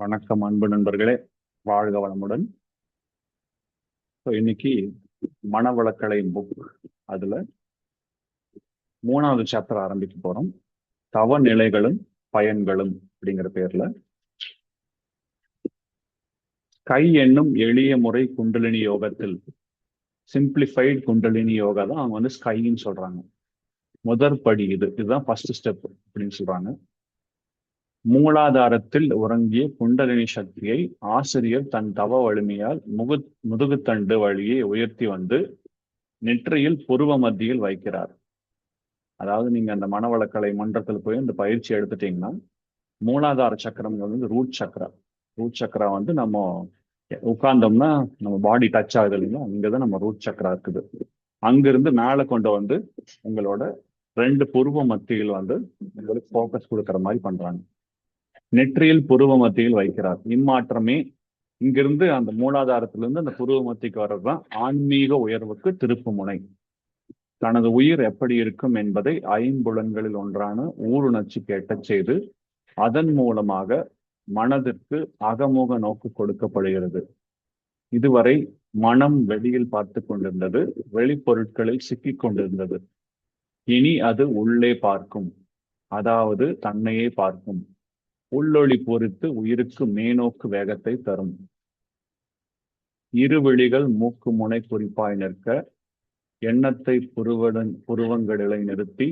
வணக்கம் அன்பு நண்பர்களே, வாழ்க வளமுடன். இன்னைக்கு மனவளக்கலை புக், அதுல 3வது சாப்டர் ஆரம்பிக்க போறோம். தவ நிலைகளும் பயன்களும் அப்படிங்கிற பேர்ல கை என்னும் எளிய முறை குண்டலினி யோகத்தில் சிம்பிளிஃபைடு குண்டலினி யோகா தான் அவங்க ஸ்கைன்னு சொல்றாங்க. முதற் படி இதுதான் ஃபர்ஸ்ட் ஸ்டெப் அப்படின்னு சொல்றாங்க. மூலாதாரத்தில் உறங்கிய குண்டலினி சக்தியை ஆசிரியர் தன் தவ வலிமையால் முதுகுத்தண்டு வழியே உயர்த்தி வந்து நெற்றியில் புருவ மத்தியில் வைக்கிறார். அதாவது நீங்க அந்த மனவளக்கலை மன்றத்தில் போய் இந்த பயிற்சி எடுத்துட்டீங்கன்னா, மூலாதார சக்கரம் ரூட் சக்கரா. ரூட் சக்கரா நம்ம உட்கார்ந்தோம்னா நம்ம பாடி டச் ஆகுது இல்லைங்களா, இங்கதான் நம்ம ரூட் சக்கரா இருக்குது. அங்கிருந்து மேல கொண்டு வந்து உங்களோட 2 புருவ மத்தியில் உங்களுக்கு போக்கஸ் கொடுக்கற மாதிரி பண்றாங்க. நெற்றியில் புருவ மத்தியில் வைக்கிறார். இம்மாற்றமே இங்கிருந்து அந்த மூலாதாரத்திலிருந்து அந்த புருவ மத்திக்கு வர்றதுதான் ஆன்மீக உயர்வுக்கு திருப்பு முனை. தனது உயிர் எப்படி இருக்கும் என்பதை ஐம்புலன்களில் ஒன்றான ஊருணர்ச்சி கேட்டச் செய்து அதன் மூலமாக மனதிற்கு அகமுக நோக்கு கொடுக்கப்படுகிறது. இதுவரை மனம் வெளியில் பார்த்து கொண்டிருந்தது, வெளிப்பொருட்களில் சிக்கிக் கொண்டிருந்தது. இனி அது உள்ளே பார்க்கும், அதாவது தன்னையே பார்க்கும். உள்ளொளி பொறித்து உயிருக்கு மேனோக்கு வேகத்தை தரும். இருவிழிகள் மூக்கு முனை குறிப்பாய் நிற்க எண்ணத்தை புருவங்களிலை நிறுத்தி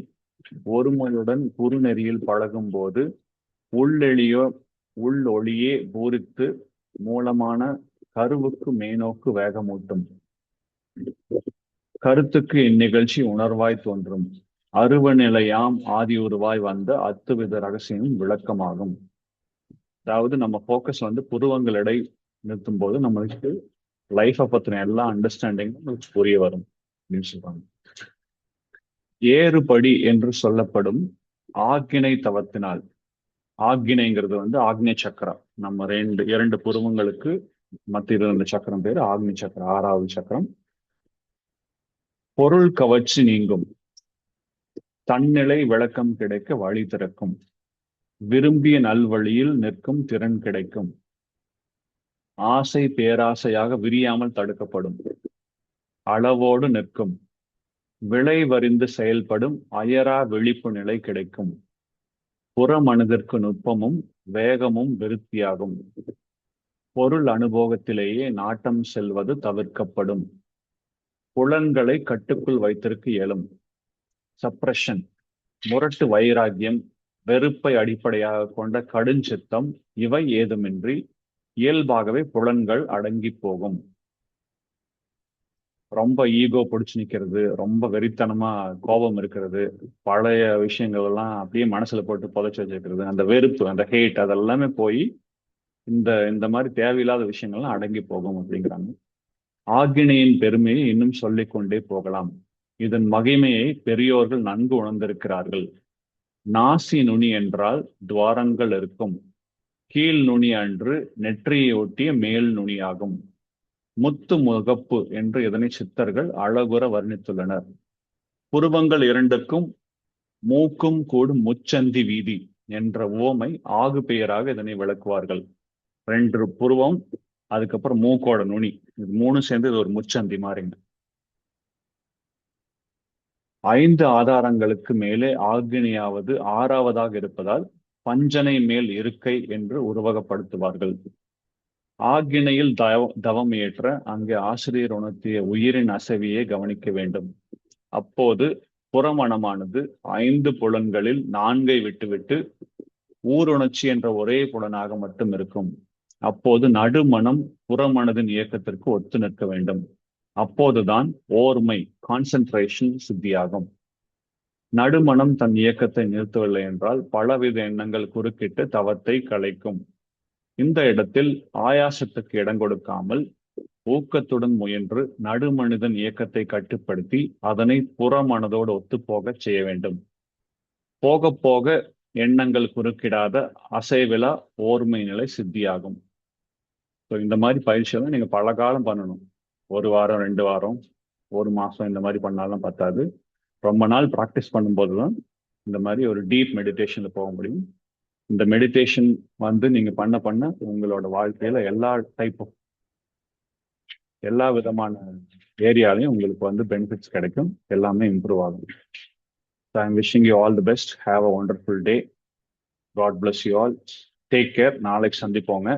ஒருமையுடன் குறுநெறியில் பழகும் போது உள்ளொளியே பூரித்து மூலமான கருவுக்கு மேனோக்கு வேகமூட்டும். கருத்துக்கு இந்நிகழ்ச்சி உணர்வாய் தோன்றும். அருவ நிலையாம் ஆதி உருவாய் வந்த அத்துவித ரகசியம் விளக்கமாகும். அதாவது நம்ம போக்கஸ் புருவங்களிடை நிறுத்தும் போது நம்மளுக்கு லைஃபை பத்தின எல்லா அண்டர்ஸ்டாண்டிங்கும் புரிய வரும் அப்படின்னு சொல்றாங்க. ஏறுபடி என்று சொல்லப்படும் ஆக்கினை தவத்தினால், ஆக்கினைங்கிறது ஆக்னி சக்கரா, நம்ம இரண்டு புருவங்களுக்கு மத்தியில் இருந்த சக்கரம் பேரு ஆக்னி சக்கரம், 6வது சக்கரம். பொருள் கவர்ச்சி நீங்கும், தன்னிலை விளக்கம் கிடைக்க வழி திறக்கும், விரும்பிய நல்வழியில் நிற்கும் திறன் கிடைக்கும், ஆசை பேராசையாக விரியாமல் தடுக்கப்படும், அளவோடு நிற்கும், விளைவறிந்து செயல்படும் அயரா விழிப்பு நிலை கிடைக்கும், புறமனதிற்கு நுட்பமும் வேகமும் விருத்தியாகும், பொருள் அனுபவத்திலேயே நாட்டம் செல்வது தவிர்க்கப்படும், புலன்களை கட்டுக்குள் வைத்திருக்க இயலும், சப்ரஷன், முரட்டு வைராக்கியம், வெறுப்பை அடிப்படையாக கொண்ட கடுஞ்சித்தம் இவை ஏதுமின்றி இயல்பாகவே புலன்கள் அடங்கி போகும். ரொம்ப ஈகோ பிடிச்சு நிக்கிறது, ரொம்ப வெறித்தனமா கோபம் இருக்கிறது, பழைய விஷயங்கள் எல்லாம் அப்படியே மனசுல போட்டு புதைச்சு வச்சிருக்கிறது, அந்த வெறுப்பு, அந்த ஹேட், அதெல்லாமே போய் இந்த மாதிரி தேவையில்லாத விஷயங்கள்லாம் அடங்கி போகும் அப்படிங்கிறாங்க. ஆக்கினையின் பெருமையை இன்னும் சொல்லிக் கொண்டே போகலாம். இதன் மகிமையை பெரியோர்கள் நன்கு உணர்ந்திருக்கிறார்கள். நாசி நுனி என்றால் துவாரங்கள் இருக்கும், கீழ் நுனி அன்று நெற்றியை ஒட்டிய மேல் நுனியாகும். முத்து முகப்பு என்று இதனை சித்தர்கள் அழகுற வர்ணித்துள்ளனர். புருவங்கள் இரண்டுக்கும் மூக்கும் கூடும் முச்சந்தி வீதி என்ற உவமை ஆகு பெயராக இதனை விளக்குவார்கள். 2 புருவம், அதுக்கப்புறம் மூக்கோட நுனி, இது 3 சேர்ந்து இது ஒரு முச்சந்தி மாறிங்க. 5 ஆதாரங்களுக்கு மேலே ஆக்னியாவது 6வதாக இருப்பதால் பஞ்சனை மேல் இருக்கை என்று உருவகப்படுத்துவார்கள். ஆக்கினையில் தவம் ஏற்ற அங்கே ஆசிரியர் உணர்த்திய உயிரின் அசைவியை கவனிக்க வேண்டும். அப்போது புறமனமானது 5 புலன்களில் 4ஐ விட்டுவிட்டு ஊருணர்ச்சி என்ற ஒரே புலனாக மட்டும் இருக்கும். அப்போது நடுமனம் புறமனதின் இயக்கத்திற்கு ஒத்து நிற்க வேண்டும். அப்போதுதான் ஓர்மை, கான்சென்ட்ரேஷன் சித்தியாகும். நடுமனம் தன் இயக்கத்தை நிறுத்தவில்லை என்றால் பலவித எண்ணங்கள் குறுக்கிட்டு தவத்தை கலைக்கும். இந்த இடத்தில் ஆயாசத்துக்கு இடம் கொடுக்காமல் ஊக்கத்துடன் முயன்று நடுமனிதன் இயக்கத்தை கட்டுப்படுத்தி அதனை புறமனதோடு ஒத்துப்போக செய்ய வேண்டும். போக போக எண்ணங்கள் குறுக்கிடாத அசைவிலா ஓர்மை நிலை சித்தியாகும். இந்த மாதிரி பயிற்சியெல்லாம் நீங்க பல காலம் பண்ணணும். 1 வாரம், 2 வாரம், 1 மாசம் இந்த மாதிரி பண்ணாலும் பத்தாது. ரொம்ப நாள் ப்ராக்டிஸ் பண்ணும்போதுதான் இந்த மாதிரி ஒரு டீப் மெடிடேஷன்ல போக முடியும். இந்த மெடிடேஷன் வந்து நீங்க பண்ண பண்ண உங்களோட வாழ்க்கையில எல்லா விதமான ஏரியாலையும் உங்களுக்கு வந்து பெனிஃபிட்ஸ் கிடைக்கும், எல்லாமே இம்ப்ரூவ் ஆகும். So I'm wishing you all the best. Have a wonderful day. God bless you all. Take care. நாளைக்கு சந்திப்போங்க.